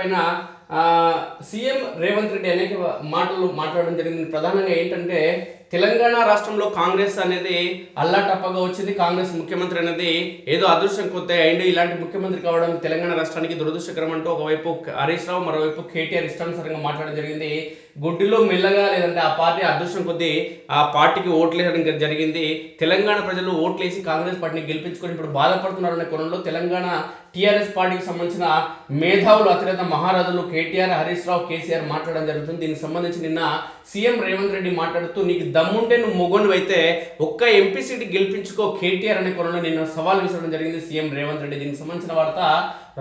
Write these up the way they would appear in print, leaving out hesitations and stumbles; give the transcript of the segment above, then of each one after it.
పైన సీఎం రేవంత్ రెడ్డి అనేక మాటలు మాట్లాడడం జరిగింది. ప్రధానంగా ఏంటంటే తెలంగాణ రాష్ట్రంలో కాంగ్రెస్ అనేది అల్లాటప్పగా వచ్చింది. కాంగ్రెస్ ముఖ్యమంత్రి అనేది ఏదో అదృష్టం కొత్త అయింది. ఇలాంటి ముఖ్యమంత్రి కావడం తెలంగాణ రాష్ట్రానికి దురదృష్టకరం అంటూ ఒకవైపు హరీష్ రావు, మరోవైపు కేటీఆర్ ఇష్టానుసారంగా మాట్లాడడం జరిగింది. గుడ్డిలో మెల్లగా లేదంటే ఆ పార్టీ అదృష్టం కొద్దీ ఆ పార్టీకి ఓట్లేయడం జరిగింది. తెలంగాణ ప్రజలు ఓట్లేసి కాంగ్రెస్ పార్టీని గెలిపించుకొని ఇప్పుడు బాధపడుతున్నారనే కోణంలో తెలంగాణ టీఆర్ఎస్ పార్టీకి సంబంధించిన మేధావులు, అతిరేత మహారాజులు కేటీఆర్, హరీష్ రావు, కేసీఆర్ మాట్లాడడం జరుగుతుంది. దీనికి సంబంధించి నిన్న సీఎం రేవంత్ రెడ్డి మాట్లాడుతూ నీకు దమ్ముంటే నువ్వు మొగోను అయితే ఒక్క ఎంపీ సీట్ గెలిపించుకో కేటీఆర్ అనే కోణంలో నిన్న సవాల్ విసరడం జరిగింది సీఎం రేవంత్ రెడ్డి. దీనికి సంబంధించిన వార్త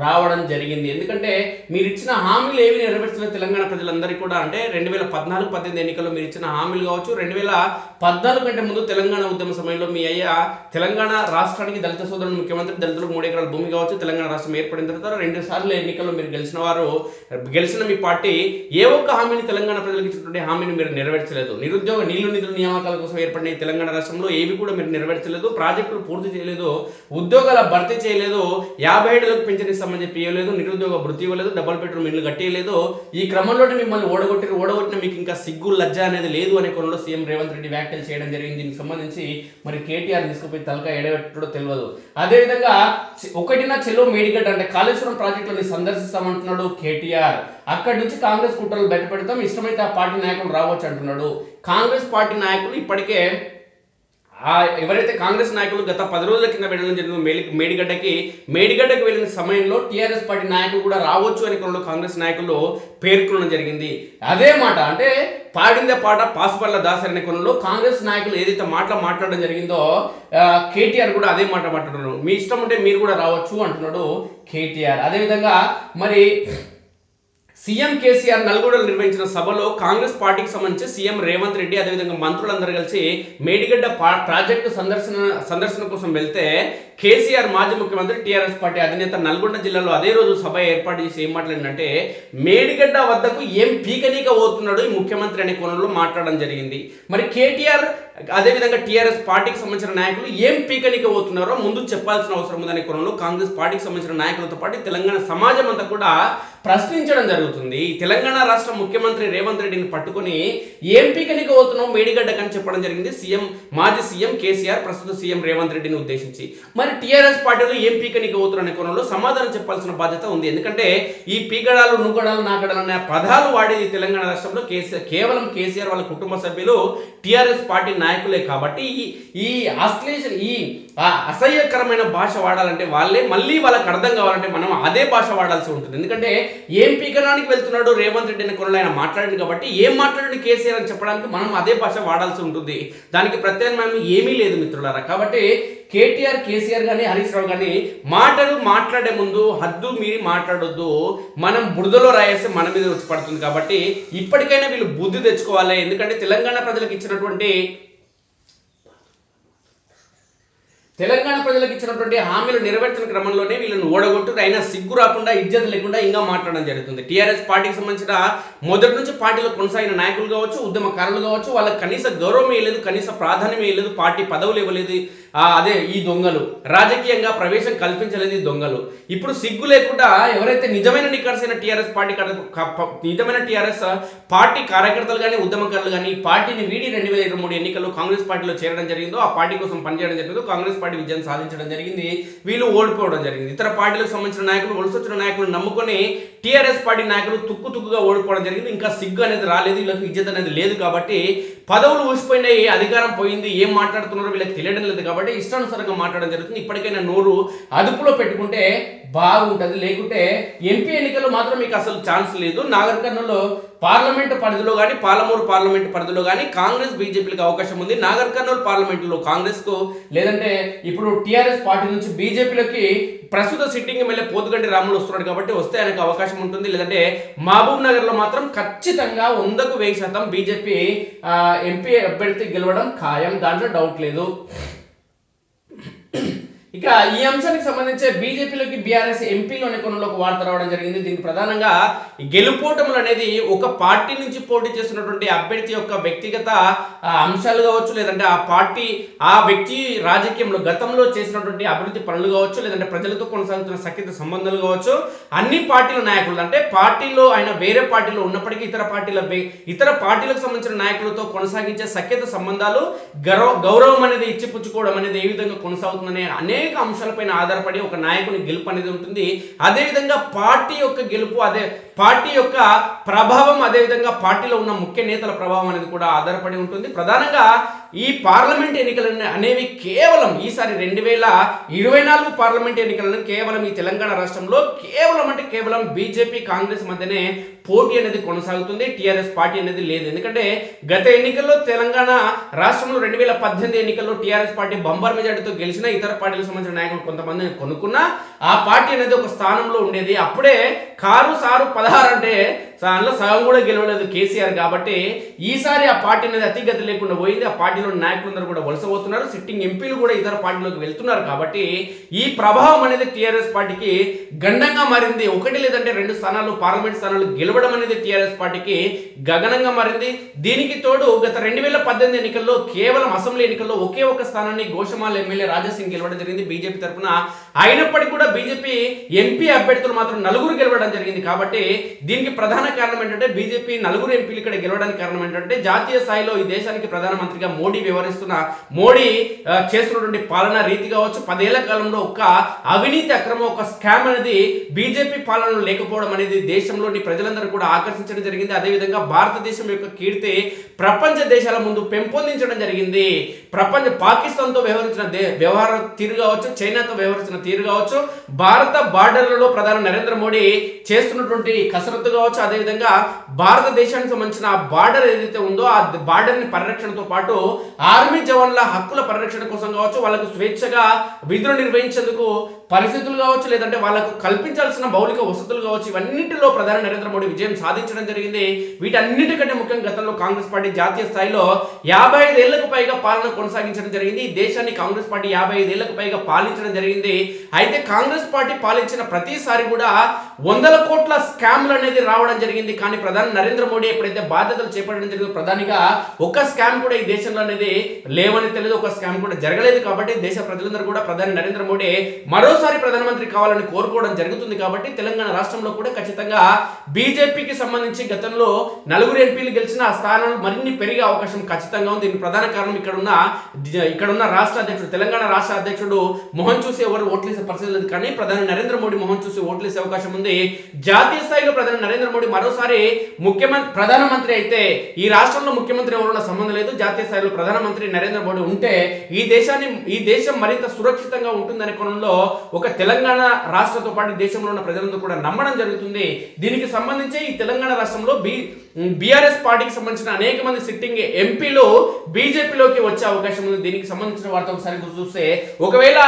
రావడం జరిగింది. ఎందుకంటే మీరు ఇచ్చిన హామీలు ఏవి నెరవేర్చిన తెలంగాణ ప్రజలందరికీ కూడా, అంటే 2014-18 ఎన్నికల్లో మీరు ఇచ్చిన హామీలు కావచ్చు, 2014 కంటే ముందు తెలంగాణ ఉద్యమ సమయంలో మీ అయ్యా తెలంగాణ రాష్ట్రానికి దళిత సోదరులు ముఖ్యమంత్రి, దళితులకు 3 ఎకరాల భూమి కావచ్చు, తెలంగాణ రాష్ట్రం ఏర్పడిన తర్వాత 2 సార్లు ఎన్నికల్లో మీరు గెలిచిన మీ పార్టీ ఏ ఒక్క హామీని తెలంగాణ ప్రజలకు ఇచ్చినటువంటి హామీని మీరు నెరవేర్చలేదు. నిరుద్యోగ నిధుల నియామకాల కోసం ఏర్పడిన తెలంగాణ రాష్ట్రంలో ఏవి కూడా మీరు నెరవేర్చలేదు. ప్రాజెక్టులు పూర్తి చేయలేదు, ఉద్యోగాల భర్తీ చేయలేదు, 50 ఏళ్లకు పెంచిన సంబంధించి ఇవ్వలేదు, నిరుద్యోగ భృతి ఇవ్వలేదు, డబుల్ బెడ్రూమ్ ఇల్లు కట్టేయలేదు. ఈ క్రమంలో మిమ్మల్ని ఓడగొట్టిన మీకు ఇంకా సిగ్గు లజ్జ అనేది లేదు అనే కోణంలో సీఎం రేవంత్ రెడ్డి వ్యాఖ్యలు చేయడం జరిగింది. దీనికి సంబంధించి మరి కేటీఆర్ తీసుకుపోయి తలకాయ ఎడబెట్టడో తెలియదు. అదేవిధంగా ఒకటిన చెలో మేడిగడ్డ అంటే కాళేశ్వరం ప్రాజెక్టులని సందర్శిస్తామంటున్నాడు కేటీఆర్. అక్కడి నుంచి కాంగ్రెస్ కుట్రలు బయటపెడతాం, ఇష్టమైతే ఆ పార్టీ నాయకులు రావచ్చు అంటున్నాడు. కాంగ్రెస్ పార్టీ నాయకులు ఇప్పటికే ఎవరైతే కాంగ్రెస్ నాయకులు గత 10 రోజుల కింద వెళ్ళడం జరిగింది మేడిగడ్డకి వెళ్ళిన సమయంలో టీఆర్ఎస్ పార్టీ నాయకులు కూడా రావచ్చు అని కొన్ని కాంగ్రెస్ నాయకులు పేర్కొనడం జరిగింది. అదే మాట అంటే పాడిందే పాట పాసుపల్ల దాసరి అనే కొనలో కాంగ్రెస్ నాయకులు ఏదైతే మాట్లాడడం జరిగిందో కేటీఆర్ కూడా అదే మాట మాట్లాడుతున్నారు. మీ ఇష్టం ఉంటే మీరు కూడా రావచ్చు అంటున్నాడు కేటీఆర్. అదేవిధంగా మరి సీఎం కేసీఆర్ నల్గొండలో నిర్వహించిన సభలో కాంగ్రెస్ పార్టీకి సంబంధించి సీఎం రేవంత్ రెడ్డి అదేవిధంగా మంత్రులందరూ కలిసి మేడిగడ్డ ప్రాజెక్టు సందర్శన కోసం వెళ్తే కేసీఆర్ మాజీ ముఖ్యమంత్రి టీఆర్ఎస్ పార్టీ అధినేత నల్గొండ జిల్లాలో అదే రోజు సభ ఏర్పాటు చేసి ఏం మాట్లాడిందంటే మేడిగడ్డ వద్దకు ఏం పీకనీక పోతున్నాడు ఈ ముఖ్యమంత్రి అనే కోణంలో మాట్లాడడం జరిగింది. మరి కేటీఆర్ అదేవిధంగా టీఆర్ఎస్ పార్టీకి సంబంధించిన నాయకులు ఏం పీకనీక పోతున్నారో ముందు చెప్పాల్సిన అవసరం ఉందనే కోణంలో కాంగ్రెస్ పార్టీకి సంబంధించిన నాయకులతో పాటు తెలంగాణ సమాజం అంతా కూడా ప్రశ్నించడం జరుగుతుంది. తెలంగాణ రాష్ట్ర ముఖ్యమంత్రి రేవంత్ రెడ్డిని పట్టుకొని ఏం పీకనీక పోతున్నావు మేడిగడ్డకని చెప్పడం జరిగింది మాజీ సీఎం కేసీఆర్ ప్రస్తుత సీఎం రేవంత్ రెడ్డిని ఉద్దేశించి. మరి టీఆర్ఎస్ పార్టీలో ఏం పీకనీక పోతున్నారు అనే కోణంలో సమాధానం చెప్పాల్సిన బాధ్యత ఉంది. ఎందుకంటే ఈ పీకడాలు, నూకడాలు, నాకడాలు అనే పదాలు వాడేది తెలంగాణ రాష్ట్రంలో కేవలం కేసీఆర్ వాళ్ళ కుటుంబ సభ్యులు టీఆర్ఎస్ పార్టీ నాయకులే. కాబట్టి ఈ ఆస్ట్రేషన్ ఈ అసహ్యకరమైన భాష వాడాలంటే మళ్ళీ వాళ్ళకి అర్థం కావాలంటే మనం అదే భాష వాడాల్సి ఉంటుంది. ఎందుకంటే ఏం పీకడానికి వెళ్తున్నాడు రేవంత్ రెడ్డి అనే కొనలో ఆయన మాట్లాడింది కాబట్టి ఏం మాట్లాడి కేసీఆర్ అని చెప్పడానికి మనం అదే భాష వాడాల్సి ఉంటుంది. దానికి ప్రత్యామ్నాయం ఏమీ లేదు మిత్రులారా. కాబట్టి కేటీఆర్, కేసీఆర్ కానీ హరీష్ రావు కానీ మాట్లాడే ముందు హద్దు మీరి మాట్లాడొద్దు. మనం బురదలో రాయేస్తే మన మీద వచ్చి పడుతుంది. కాబట్టి ఇప్పటికైనా వీళ్ళు బుద్ధి తెచ్చుకోవాలి. ఎందుకంటే తెలంగాణ ప్రజలకు ఇచ్చినటువంటి హామీలు నెరవేర్చిన క్రమంలోనే వీళ్ళని ఓడగొట్టు అయినా సిగ్గు రాకుండా ఇజ్జత్ లేకుండా ఇంకా మాట్లాడడం జరుగుతుంది. టీఆర్ఎస్ పార్టీకి సంబంధించిన మొదటి నుంచి పార్టీలో కొనసాగిన నాయకులు కావచ్చు, ఉద్యమకారులు కావచ్చు, వాళ్ళకి కనీస గౌరవం ఇవ్వలేదు, కనీస ప్రాధాన్యం ఇవ్వలేదు, పార్టీ పదవులు ఇవ్వలేదు. అదే ఈ దొంగలు రాజకీయంగా ప్రవేశం కల్పించలేదు. ఈ దొంగలు ఇప్పుడు సిగ్గు లేకుండా ఎవరైతే నిజమైన నికర్సైన టీఆర్ఎస్ పార్టీ కార్యకర్తలు కానీ ఉద్యమకారులు కానీ ఈ పార్టీని వీడి 2023 ఎన్నికల్లో కాంగ్రెస్ పార్టీలో చేరడం జరిగిందో, ఆ పార్టీ కోసం పనిచేయడం జరిగిందో, కాంగ్రెస్ పార్టీ విజయం సాధించడం జరిగింది, వీళ్ళు ఓడిపోవడం జరిగింది. ఇతర పార్టీలకు సంబంధించిన నాయకులు, వలసొచ్చిన నాయకులు నమ్ముకొని టీఆర్ఎస్ పార్టీ నాయకులు తుక్కుగా ఓడిపోవడం జరిగింది. ఇంకా సిగ్గు అనేది రాలేదు, వీళ్ళకి ఇజ్జత్ అనేది లేదు. కాబట్టి పదవులు ఊసిపోయినాయి, అధికారం పోయింది, ఏం మాట్లాడుతున్నారో వీళ్ళకి తెలియడం లేదు. కాబట్టి ఇష్టానుసారంగా మాట్లాడడం జరుగుతుంది. ఇప్పటికైనా నోరు అదుపులో పెట్టుకుంటే బాగుంటుంది. లేకుంటే ఎంపీ ఎన్నికల్లో మాత్రం మీకు అసలు ఛాన్స్ లేదు. నాగర్ కర్నూలు పార్లమెంటు పరిధిలో కానీ, పాలమూరు పార్లమెంటు పరిధిలో కానీ కాంగ్రెస్ బీజేపీలకు అవకాశం ఉంది. నాగర్ కర్నూలు పార్లమెంటులో కాంగ్రెస్కు, లేదంటే ఇప్పుడు టీఆర్ఎస్ పార్టీ నుంచి బీజేపీలోకి ప్రస్తుత సిట్టింగ్ ఎమ్మెల్యే పోతుగంటి రాములు వస్తున్నాడు కాబట్టి వస్తే ఆయనకు అవకాశం ఉంటుంది. లేదంటే మహబూబ్ నగర్లో మాత్రం ఖచ్చితంగా 100% బీజేపీ ఎంపీ అభ్యర్థి గెలవడం ఖాయం, దాంట్లో డౌట్ లేదు. ఇక ఈ అంశానికి సంబంధించి బీజేపీలోకి బీఆర్ఎస్ ఎంపీలు అనే కోణంలో ఒక వార్త రావడం జరిగింది. దీనికి ప్రధానంగా ఈ గెలుపోటములు అనేది ఒక పార్టీ నుంచి పోటీ చేస్తున్నటువంటి అభ్యర్థి యొక్క వ్యక్తిగత అంశాలు కావచ్చు, లేదంటే ఆ పార్టీ ఆ వ్యక్తి రాజకీయంలో గతంలో చేసినటువంటి అభివృద్ధి పనులు కావచ్చు, లేదంటే ప్రజలతో కొనసాగుతున్న సఖ్యత సంబంధాలు కావచ్చు, అన్ని పార్టీల నాయకులు అంటే పార్టీలో ఆయన వేరే పార్టీలో ఉన్నప్పటికీ ఇతర పార్టీలకు సంబంధించిన నాయకులతో కొనసాగించే సఖ్యత సంబంధాలు గౌరవం అనేది ఇచ్చిపుచ్చుకోవడం అనేది ఏ విధంగా కొనసాగుతుందనే అనేక అంశాలపైన ఆధారపడి ఒక నాయకుని గెలుపు అనేది ఉంటుంది. అదేవిధంగా పార్టీ యొక్క గెలుపు, అదే పార్టీ యొక్క ప్రభావం, అదేవిధంగా పార్టీలో ఉన్న ముఖ్య నేతల ప్రభావం అనేది కూడా ఆధారపడి ఉంటుంది. ప్రధానంగా ఈ పార్లమెంట్ ఎన్నికలు అనేవి కేవలం ఈసారి 2024 పార్లమెంట్ ఎన్నికలను కేవలం ఈ తెలంగాణ రాష్ట్రంలో కేవలం బీజేపీ కాంగ్రెస్ మధ్యనే పోటీ అనేది కొనసాగుతుంది. టీఆర్ఎస్ పార్టీ అనేది లేదు. ఎందుకంటే గత ఎన్నికల్లో తెలంగాణ రాష్ట్రంలో 2018 ఎన్నికల్లో టీఆర్ఎస్ పార్టీ బంపర్ మెజార్టీతో గెలిచిన ఇతర పార్టీలకు సంబంధించిన నాయకులు కొంతమందిని కొనుక్కున్నా ఆ పార్టీ అనేది ఒక స్థానంలో ఉండేది. అప్పుడే కారు సారు 16 అంటే దానిలో సగం కూడా గెలవలేదు కేసీఆర్. కాబట్టి ఈసారి ఆ పార్టీ అనేది అతిగతి లేకుండా పోయింది. ఆ పార్టీలో నాయకులందరూ కూడా వలసపోతున్నారు. సిట్టింగ్ ఎంపీలు కూడా ఇతర పార్టీలోకి వెళ్తున్నారు. కాబట్టి ఈ ప్రభావం అనేది టీఆర్ఎస్ పార్టీకి గండంగా మారింది. ఒకటి లేదంటే 2 స్థానాలు పార్లమెంట్ స్థానాలు గెలవడం అనేది టీఆర్ఎస్ పార్టీకి గగనంగా మారింది. దీనికి తోడు గత 2018 ఎన్నికల్లో కేవలం అసెంబ్లీ ఎన్నికల్లో ఒకే ఒక స్థానాన్ని గోషమాల్ ఎమ్మెల్యే రాజాసింగ్ గెలవడం జరిగింది బీజేపీ తరఫున. అయినప్పటికీ కూడా బీజేపీ ఎంపీ అభ్యర్థులు మాత్రం 4 గెలవడం జరిగింది. కాబట్టి దీనికి ప్రధాన కారణం ఏంటంటే బీజేపీ 4 ఎంపీలు ఇక్కడ గెలవడానికి కారణం ఏంటంటే జాతీయ స్థాయిలో ఈ దేశానికి ప్రధానమంత్రిగా మోడీ చేస్తున్నటువంటి పాలనా రీతి కావచ్చు, 10 ఏళ్ల కాలంలో ఒక అవినీతి అక్రమం, ఒక స్కామ్ అనేది బీజేపీ పాలనలో లేకపోవడం అనేది దేశంలోని ప్రజలందరూ కూడా ఆకర్షించడం జరిగింది. అదేవిధంగా భారతదేశం యొక్క కీర్తి ప్రపంచ దేశాల ముందు పెంపొందించడం జరిగింది. పాకిస్తాన్తో వ్యవహరించిన వ్యవహార తీరు కావచ్చు, చైనాతో వ్యవహరించిన తీరు కావచ్చు, భారత బార్డర్లలో ప్రధాని నరేంద్ర మోడీ చేస్తున్నటువంటి కసరత్తు కావచ్చు, అదేవిధంగా భారతదేశానికి సంబంధించిన బార్డర్ ఏదైతే ఉందో ఆ బార్డర్ ని పరిరక్షణతో పాటు ఆర్మీ జవాన్ల హక్కుల పరిరక్షణ కోసం కావచ్చు, వాళ్ళకు స్వేచ్ఛగా విధులు నిర్వహించేందుకు పరిస్థితులు కావచ్చు, లేదంటే వాళ్ళకు కల్పించాల్సిన మౌలిక వసతులు కావచ్చు, ఇవన్నింటిలో ప్రధాని నరేంద్ర మోడీ విజయం సాధించడం జరిగింది. వీటన్నిటికంటే ముఖ్యంగా గతంలో కాంగ్రెస్ పార్టీ జాతీయ స్థాయిలో 55 ఏళ్లకు పైగా పాలన కొనసాగించడం జరిగింది. ఈ దేశాన్ని కాంగ్రెస్ పార్టీ 55 ఏళ్లకు పైగా పాలించడం జరిగింది. అయితే కాంగ్రెస్ పార్టీ పాలించిన ప్రతిసారి కూడా 100 కోట్ల స్కామ్లు అనేది రావడం జరిగింది. కానీ ప్రధాని నరేంద్ర మోడీ ఎప్పుడైతే బాధ్యతలు చేపట్టడం జరిగిందో ప్రధానిగా ఒక స్కామ్ కూడా ఈ దేశంలో అనేది లేవని తెలియదు, ఒక స్కామ్ కూడా జరగలేదు. కాబట్టి దేశ ప్రజలందరూ కూడా ప్రధాని నరేంద్ర మోడీ మరోసారి ప్రధానమంత్రి కావాలని కోరుకోవడం జరుగుతుంది. కాబట్టి తెలంగాణ రాష్ట్రంలో కూడా ఖచ్చితంగా బీజేపీకి సంబంధించి గతంలో 4 ఎంపీలు గెలిచిన ఆ స్థానాలు మరిన్ని పెరిగే అవకాశం ఖచ్చితంగా ఉంది. దీనికి ప్రధాన కారణం ఇక్కడున్న రాష్ట్ర అధ్యక్షుడు, తెలంగాణ రాష్ట్ర అధ్యక్షుడు మొహం చూసి ఎవరు ఓట్లేసే పరిస్థితి లేదు. కానీ ప్రధాని నరేంద్ర మోడీ మొహం చూసి ఓట్లేసే అవకాశం ఉంది. జాతీయ స్థాయిలో ప్రధాని నరేంద్ర మోడీ మరోసారి ప్రధానమంత్రి అయితే ఈ రాష్ట్రంలో ముఖ్యమంత్రి ఎవరున్న సంబంధం లేదు. జాతీయ స్థాయిలో ప్రధానమంత్రి నరేంద్ర మోడీ ఉంటే ఈ దేశం మరింత సురక్షితంగా ఉంటుందనే కోణంలో ఒక తెలంగాణ రాష్ట్రంతో పాటు దేశంలో ఉన్న ప్రజలందరూ కూడా నమ్మడం జరుగుతుంది. దీనికి సంబంధించి ఈ తెలంగాణ రాష్ట్రంలో బీఆర్ఎస్ పార్టీకి సంబంధించిన అనేక మంది సిట్టింగ్ ఎంపీలు బీజేపీలోకి వచ్చే అవకాశం ఉంది. దీనికి సంబంధించిన వార్త ఒకసారి చూస్తే ఒకవేళ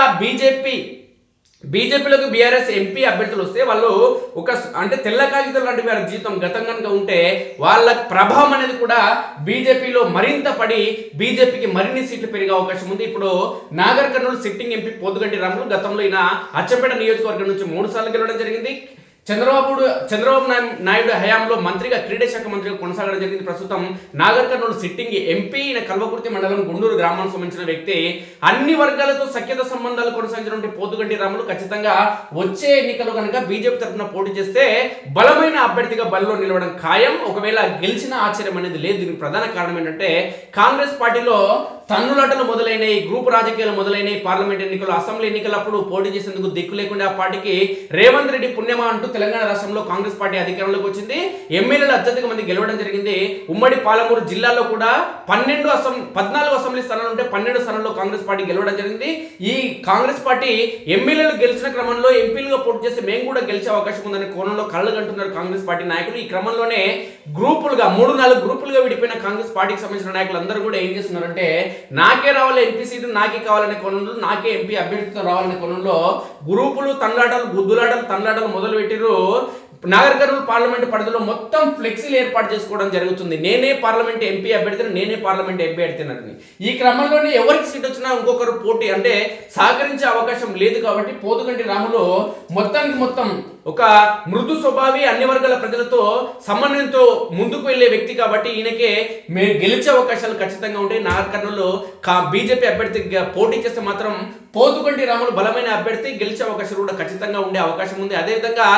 బీజేపీలోకి బీఆర్ఎస్ ఎంపీ అభ్యర్థులు వస్తే వాళ్ళు అంటే తెల్ల కాగితాలు లాంటి వారి జీవితం గతం కనుక ఉంటే వాళ్ళ ప్రభావం అనేది కూడా బీజేపీలో మరింత పడి బీజేపీకి మరిన్ని సీట్లు పెరిగే అవకాశం ఉంది. ఇప్పుడు నాగర్ కర్నూలు సిట్టింగ్ ఎంపీ పోతుగంటి రాములు గతంలో ఈయన అచ్చంపేట నియోజకవర్గం నుంచి 3 సార్లు గెలవడం జరిగింది. చంద్రబాబు నాయుడు హయాంలో మంత్రిగా క్రీడా శాఖ మంత్రిగా కొనసాగడం జరిగింది. ప్రస్తుతం నాగర్ కర్నూలు సిట్టింగ్ ఎంపీ కల్వకుర్తి మండలం గుండూరు గ్రామానికి సంబంధించిన వ్యక్తి. అన్ని వర్గాలతో సఖ్యత సంబంధాలు కొనసాగించినటువంటి పోతుగంటి రాములు ఖచ్చితంగా వచ్చే ఎన్నికల్లో కనుక బీజేపీ తరఫున పోటీ చేస్తే బలమైన అభ్యర్థిగా బరిలో నిలవడం ఖాయం. ఒకవేళ గెలిచిన ఆశ్చర్యం అనేది లేదు. దీనికి ప్రధాన కారణం ఏంటంటే కాంగ్రెస్ పార్టీలో తన్నులాటలు మొదలైనవి, గ్రూప్ రాజకీయాలు మొదలైనవి. పార్లమెంట్ ఎన్నికలు, అసెంబ్లీ ఎన్నికలప్పుడు పోటీ చేసేందుకు దిక్కు లేకుండా ఆ పార్టీకి రేవంత్ రెడ్డి పుణ్యమా అంటూ తెలంగాణ రాష్ట్రంలో కాంగ్రెస్ పార్టీ అధికారంలోకి వచ్చింది. ఎమ్మెల్యేలు అత్యధిక మంది గెలవడం జరిగింది. ఉమ్మడి పాలమూరు జిల్లాలో కూడా 14 అసెంబ్లీ స్థానాలు ఉంటే 12 స్థానాల్లో కాంగ్రెస్ పార్టీ గెలవడం జరిగింది. ఈ కాంగ్రెస్ పార్టీ ఎమ్మెల్యేలు గెలిచిన క్రమంలో ఎంపీలుగా పోటీ చేస్తే మేము కూడా గెలిచే అవకాశం ఉందనే కోణంలో కళ్ళు కంటున్నారు కాంగ్రెస్ పార్టీ నాయకులు. ఈ క్రమంలోనే 3-4 గ్రూపులుగా విడిపోయిన కాంగ్రెస్ పార్టీకి సంబంధించిన నాయకులు అందరూ కూడా ఏం చేస్తున్నారంటే నాకే రావాలి ఎంపీ సీటు, నాకే కావాలనే కోణంలో, నాకే ఎంపీ అభ్యర్థితో రావాలనే కోణంలో గ్రూపులు, గుద్దులాటలు, తన్లాటలు మొదలు పెట్టిరు. నాగర్ కర్నూలు పార్లమెంట్ పరిధిలో మొత్తం ఫ్లెక్సీలు ఏర్పాటు చేసుకోవడం జరుగుతుంది. నేనే పార్లమెంట్ ఎంపీ అభ్యర్థిని, నేనే పార్లమెంట్ ఎంపీ అభ్యర్థిని. ఈ క్రమంలోనే ఎవరికి సీట్ వచ్చినా ఇంకొకరు పోటీ అంటే సహకరించే అవకాశం లేదు కాబట్టి పోతుగంటి రాములు మొత్తానికి మొత్తం ఒక మృదు స్వభావి, అన్ని వర్గాల ప్రజలతో సమన్వయంతో ముందుకు వెళ్లే వ్యక్తి కాబట్టి ఈయనకే గెలిచే అవకాశాలు ఖచ్చితంగా ఉంటాయి. నాగర్ కర్నూలు బీజేపీ అభ్యర్థిగా పోటీ చేస్తే మాత్రం పోతుగంటి రాములు బలమైన అభ్యర్థి, గెలిచే అవకాశాలు కూడా ఖచ్చితంగా ఉండే అవకాశం ఉంది. అదేవిధంగా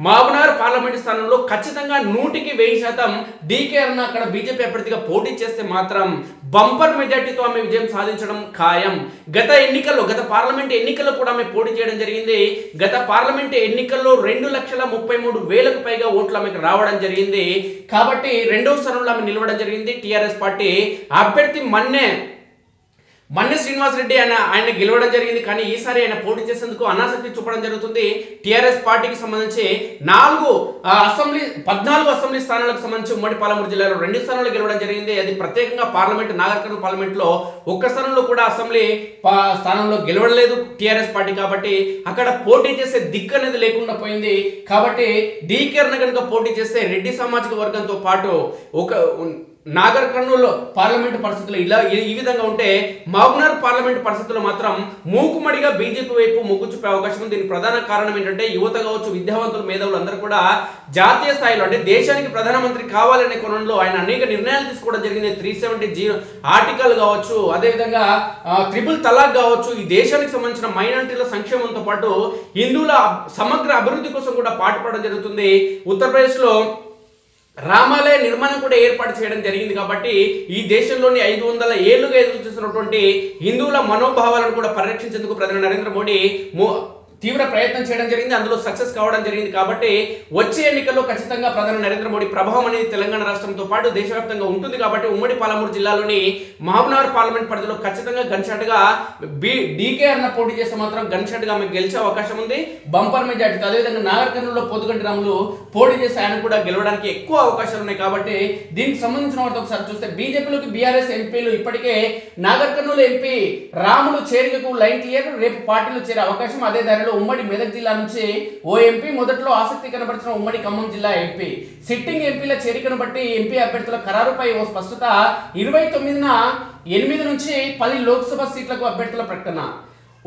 మహబూబ్నగర్ పార్లమెంటు స్థానంలో ఖచ్చితంగా 100% డీకే అరుణ అక్కడ బీజేపీ అభ్యర్థిగా పోటీ చేస్తే మాత్రం బంపర్ మెజార్టీతో ఆమె విజయం సాధించడం ఖాయం. గత పార్లమెంట్ ఎన్నికల్లో కూడా ఆమె పోటీ చేయడం జరిగింది. గత పార్లమెంట్ ఎన్నికల్లో 2,33,000కు పైగా ఓట్లు ఆమెకు రావడం జరిగింది. కాబట్టి రెండవ స్థానంలో ఆమె నిలవడం జరిగింది. టీఆర్ఎస్ పార్టీ అభ్యర్థి మన్నె శ్రీనివాసరెడ్డి ఆయన గెలవడం జరిగింది. కానీ ఈసారి ఆయన పోటీ చేసేందుకు అనాసక్తి చూపడం జరుగుతుంది. టీఆర్ఎస్ పార్టీకి సంబంధించి 14 అసెంబ్లీ స్థానాలకు సంబంధించి ఉమ్మడి పాలమూరు జిల్లాలో 2 స్థానాలు గెలవడం జరిగింది. అది ప్రత్యేకంగా పార్లమెంట్ నాగర్ కర్నూలు పార్లమెంట్లో ఒక్క స్థానంలో కూడా అసెంబ్లీ స్థానంలో గెలవడలేదు టీఆర్ఎస్ పార్టీ. కాబట్టి అక్కడ పోటీ చేసే దిక్కు అనేది లేకుండా పోయింది. కాబట్టి డీకే అరుణ కనుక పోటీ చేస్తే రెడ్డి సామాజిక వర్గంతో పాటు నాగర్ కర్నూలు పార్లమెంటు పరిస్థితులు ఈ విధంగా ఉంటే మహబూబ్నగర్ పార్లమెంటు పరిస్థితుల్లో మాత్రం మూకుమడిగా బీజేపీ వైపు మొగ్గు చూపే అవకాశం ఉంది. దీనికి ప్రధాన కారణం ఏంటంటే యువత కావచ్చు, విద్యావంతులు, మేధావులు అందరూ కూడా జాతీయ స్థాయిలో అంటే దేశానికి ప్రధానమంత్రి కావాలనే కోణంలో ఆయన అనేక నిర్ణయాలు తీసుకోవడం జరిగింది. 370 ఆర్టికల్ కావచ్చు, అదేవిధంగా ట్రిపుల్ తలాక్ కావచ్చు, ఈ దేశానికి సంబంధించిన మైనారిటీల సంక్షేమంతో పాటు హిందువుల సమగ్ర అభివృద్ధి కోసం కూడా పాటుపడడం జరుగుతుంది. ఉత్తరప్రదేశ్లో రామాలయ నిర్మాణం కూడా ఏర్పాటు చేయడం జరిగింది. కాబట్టి ఈ దేశంలోని 500 ఏళ్లుగా ఎదురు చూస్తున్నటువంటి హిందువుల మనోభావాలను కూడా పరిరక్షించేందుకు ప్రధాని నరేంద్ర మోడీ తీవ్ర ప్రయత్నం చేయడం జరిగింది. అందులో సక్సెస్ కావడం జరిగింది. కాబట్టి వచ్చే ఎన్నికల్లో ఖచ్చితంగా ప్రధాని నరేంద్ర మోడీ ప్రభావం అనేది తెలంగాణ రాష్ట్రంతో పాటు దేశవ్యాప్తంగా ఉంటుంది. కాబట్టి ఉమ్మడి పాలమూరు జిల్లాలోని మహబూబ్నగర్ పార్లమెంట్ పరిధిలో ఖచ్చితంగా గన్షాట్గా డీకే అరుణ పోటీ చేస్తే మాత్రం గన్షాట్గా ఆమె గెలిచే అవకాశం ఉంది, బంపర్ మెజార్టీ. అదేవిధంగా నాగర్ కర్నూలులో పోతుగంటి రాములు పోటీ చేస్తే ఆయన కూడా గెలవడానికి ఎక్కువ అవకాశాలు ఉన్నాయి. కాబట్టి దీనికి సంబంధించిన వాటితో ఒకసారి చూస్తే బీజేపీలోకి బీఆర్ఎస్ ఎంపీలు ఇప్పటికే నాగర్ కర్నూలు ఎంపీ రాములు చేరికకు లైన్ క్లియర్, రేపు పార్టీలో చేరే అవకాశం. అదే దారిలో ఉమ్మడి మెదక్ జిల్లా నుంచి ఓ ఎంపీ మొదట్లో ఆసక్తి కనబరిచిన ఉమ్మడి ఖమ్మం జిల్లా ఎంపీ సిట్టింగ్ ఎంపీల చేరికను బట్టి ఎంపీ అభ్యర్థుల ఖరారుపై ఓ స్పష్టత. 29న 8 నుంచి 10 లోక్సభ సీట్లకు అభ్యర్థుల ప్రకటన.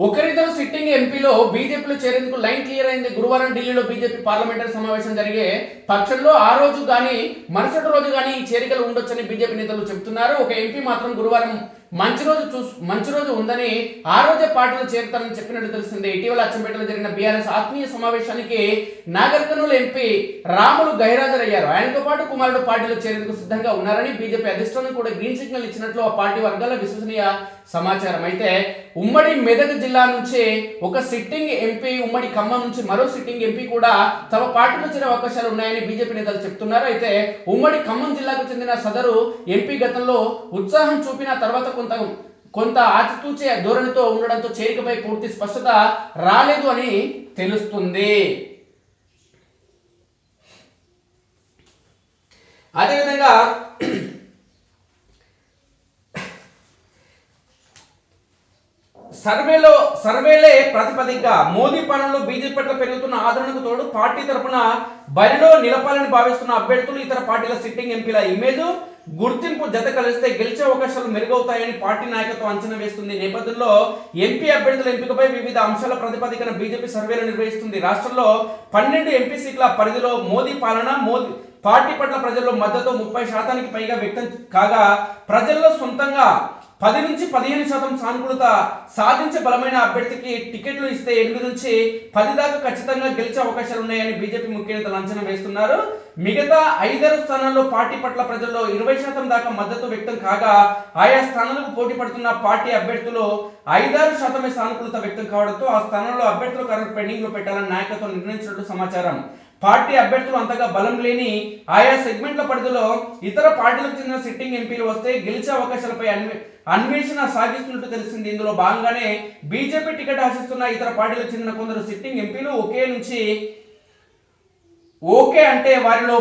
ఒకరిద్దరు సిట్టింగ్ ఎంపీలో బీజేపీలో చేరేందుకు లైన్ క్లియర్ అయింది. గురువారం ఢిల్లీలో బీజేపీ పార్లమెంటరీ సమావేశం జరిగే పక్షంలో ఆ రోజు కానీ మరుసటి రోజు కానీ ఈ చేరికలు ఉండొచ్చని బీజేపీ నేతలు చెబుతున్నారు. ఒక ఎంపీ మాత్రం గురువారం మంచి రోజు ఉందని ఆ రోజే పార్టీలో చేరుతారని చెప్పినట్టు తెలిసింది. ఇటీవల అచ్చంపేటలో జరిగిన బీఆర్ఎస్ ఆత్మీయ సమావేశానికి నాగర్ కర్నూలు ఎంపీ రాములు గైరాజరయ్యారు. ఆయనతో పాటు కుమారుడు పార్టీలో చేరేందుకు సిద్ధంగా ఉన్నారని బీజేపీ అధిష్టానం కూడా గ్రీన్ సిగ్నల్ ఇచ్చినట్లు ఆ పార్టీ వర్గాల విశ్వసనీయ సమాచారం. అయితే ఉమ్మడి మెదక్ జిల్లా నుంచి ఒక సిట్టింగ్ ఎంపీ, ఉమ్మడి ఖమ్మం నుంచి మరో సిట్టింగ్ ఎంపీ కూడా తమ పార్టీలో చేరే అవకాశాలు ఉన్నాయని బీజేపీ నేతలు చెప్తున్నారు. అయితే ఉమ్మడి ఖమ్మం జిల్లాకు చెందిన సదరు ఎంపీ గతంలో ఉత్సాహం చూపిన తర్వాత కొంత ఆచితూచే ధోరణితో ఉండడంతో చేరికపై పూర్తి స్పష్టత రాలేదు అని తెలుస్తుంది. అదేవిధంగా సర్వేలే ప్రతిపదిక మోదీ పాలనలో బీజేపీ పట్ల పెరుగుతున్న ఆదరణకు తోడు పార్టీ తరఫున బరిలో నిలపాలని భావిస్తున్న అభ్యర్థులు, ఇతర పార్టీల సిట్టింగ్ ఎంపీల ఇమేజ్ గుర్తింపు జత కలిస్తే గెలిచే అవకాశాలు మెరుగవుతాయని పార్టీ నాయకత్వం అంచనా వేస్తుంది. నేపథ్యంలో ఎంపీ అభ్యర్థుల ఎంపికపై వివిధ అంశాల ప్రతిపాదికన బీజేపీ సర్వేలు నిర్వహిస్తుంది. రాష్ట్రంలో 12 ఎంపీ సీట్ల పరిధిలో మోదీ పార్టీ పట్ల ప్రజల్లో మద్దతు 30% పైగా వ్యక్తం కాగా, ప్రజల్లో సొంతంగా 10 నుంచి 15% సానుకూలత సాధించే బలమైన అభ్యర్థికి టికెట్లు ఇస్తే 8 నుంచి 10 దాకా ఖచ్చితంగా గెలిచే అవకాశాలు ఉన్నాయని బీజేపీ ముఖ్య నేతలు అంచనా వేస్తున్నారు. మిగతా 5 స్థానాల్లో పార్టీ పట్ల ప్రజల్లో 20% దాకా మద్దతు వ్యక్తం కాగా, ఆయా స్థానాలకు పోటీ పడుతున్న పార్టీ అభ్యర్థులు 5-6% సానుకూలత వ్యక్తం కావడంతో ఆ స్థానంలో అభ్యర్థుల ఖరారు పెండింగ్ లో పెట్టాలని నాయకత్వం నిర్ణయించినట్లు సమాచారం. పార్టీ అభ్యర్థులు అంతగా బలం లేని ఆయా సెగ్మెంట్ల పరిధిలో ఇతర పార్టీలకు చెందిన సిట్టింగ్ ఎంపీలు వస్తే గెలిచే అవకాశాలపై అన్వేషణ సాగిస్తున్నట్టు తెలిసింది. ఇందులో భాగంగానే బీజేపీ టికెట్ ఆశిస్తున్న ఇతర పార్టీలకు చెందిన కొందరు సిట్టింగ్ ఎంపీలు ఓకే అంటే వారిలో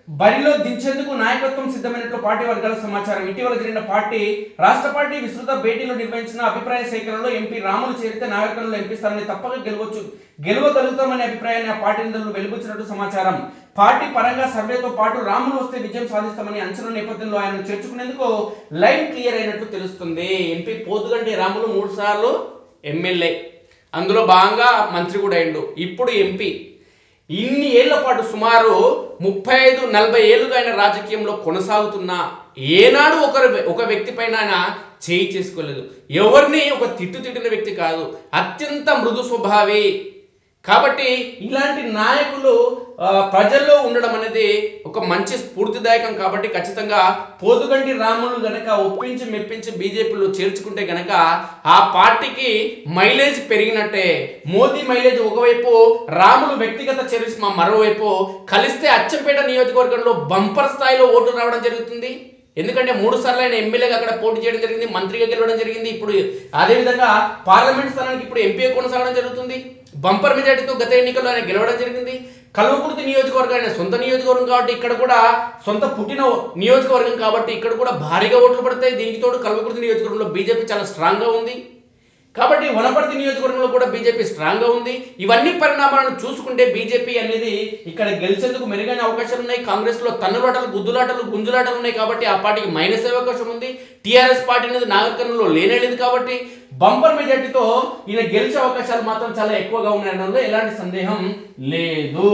బరిలో దించేందుకు నాయకత్వం సిద్ధమైనట్లు పార్టీ వర్గాల సమాచారం. ఇటీవల జరిగిన రాష్ట్ర పార్టీ విస్తృత భేటీలో నిర్వహించిన అభిప్రాయ సేకరణలో ఎంపీ రాములు చేరితే నాగరికర్నూలు ఎంపీ స్థానాన్ని తప్పక గెలవగలుగుతామనే అభిప్రాయాన్ని ఆ పార్టీ నేతలు వెలుబుచ్చినట్టు సమాచారం. పార్టీ పరంగా సర్వేతో పాటు రాములు వస్తే విజయం సాధిస్తామని అంచనా నేపథ్యంలో ఆయన చేర్చుకునేందుకు లైన్ క్లియర్ అయినట్టు తెలుస్తుంది. ఎంపీ పోతుగంటి రాములు 3 సార్లు ఎమ్మెల్యే, అందులో భాగంగా మంత్రి కూడా అయిండు, ఇప్పుడు ఎంపీ. ఇన్ని ఏళ్ల పాటు సుమారు 35-40 ఏళ్ళుగా ఆయన రాజకీయంలో కొనసాగుతున్నా ఏనాడు ఒక వ్యక్తి పైన ఆయన చేయి చేసుకోలేదు. ఎవరిని ఒక తిట్టిన వ్యక్తి కాదు, అత్యంత మృదు స్వభావి. కాబట్టి ఇలాంటి నాయకులు ప్రజల్లో ఉండడం అనేది ఒక మంచి స్ఫూర్తిదాయకం. కాబట్టి ఖచ్చితంగా పోతుగంటి రాములు గనక ఒప్పించి మెప్పించి బీజేపీలో చేర్చుకుంటే గనక ఆ పార్టీకి మైలేజ్ పెరిగినట్టే. మోదీ మైలేజ్ ఒకవైపు, రాములు వ్యక్తిగత చరిష్మా మరోవైపు కలిస్తే అచ్చంపేట నియోజకవర్గంలో బంపర్ స్థాయిలో ఓట్లు రావడం జరుగుతుంది. ఎందుకంటే 3 సార్లు ఆయన ఎమ్మెల్యేగా అక్కడ పోటీ చేయడం జరిగింది, మంత్రిగా గెలవడం జరిగింది. ఇప్పుడు అదేవిధంగా పార్లమెంట్ స్థానానికి ఇప్పుడు ఎంపీ కొనసాగడం జరుగుతుంది. బంపర్ మెజార్టీతో గత ఎన్నికల్లో ఆయన గెలవడం జరిగింది. కల్వకుర్తి నియోజకవర్గం ఆయన సొంత నియోజకవర్గం కాబట్టి ఇక్కడ కూడా సొంత పుట్టిన నియోజకవర్గం కాబట్టి ఇక్కడ కూడా భారీగా ఓట్లు పడతాయి. దీనికి తోడు కల్వకుర్తి నియోజకవర్గంలో బీజేపీ చాలా స్ట్రాంగ్గా ఉంది. కాబట్టి వనపర్తి నియోజకవర్గంలో కూడా బీజేపీ స్ట్రాంగ్గా ఉంది. ఇవన్నీ పరిణామాలను చూసుకుంటే బీజేపీ అనేది ఇక్కడ గెలిచేందుకు మెరుగైన అవకాశాలు ఉన్నాయి. కాంగ్రెస్లో తన్నులాటలు, గుంజులాటలు ఉన్నాయి కాబట్టి ఆ పార్టీకి మైనస్ అయ్యే అవకాశం ఉంది. టీఆర్ఎస్ పార్టీ అనేది నాగరికర్నూలులో లేనేలేదు కాబట్టి బంపర్ మెజార్టీతో ఈయన గెలిచే అవకాశాలు మాత్రం చాలా ఎక్కువగా ఉన్నాయనడంలో ఎలాంటి సందేహం లేదు.